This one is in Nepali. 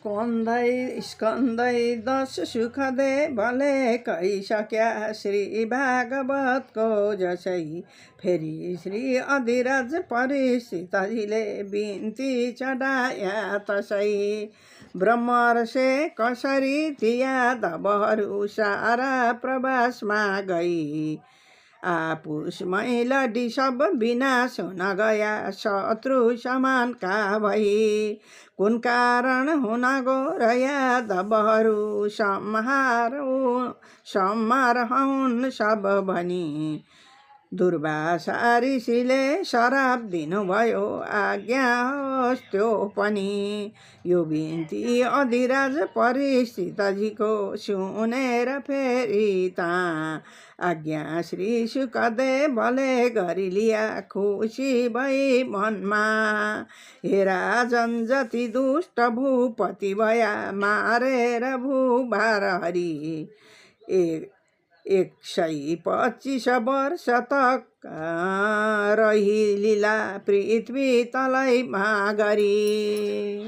स्कन्दै 10 सुख दे भले कहिसक्या श्री भागवतको जसै फेरि श्री अधिराज परिषितजीले बिन्ती चढाया तसै ब्रह्मर्षे कसरी ती यादवहरू सारा प्रवासमा गई आपुसमै लडी सब विनाश हुन गया शत्रु समानका भई कुन कारण हुन गो र यादवहरू सम्हार हुन् सब भनी दुर्वासा ऋषिले श्राप दिनुभयो आज्ञा होस् त्यो पनि यो बिन्ती अधिराज परिषितजीको सुनेर फेरि ता आज्ञा श्री शुकदेवले गरी लिया खुसी भई मनमा हे राजन जति दुष्ट भूपति भया मारेर भूभार हरि 125 वर्ष तक रही लीला पृथ्वी तलैमा गरी।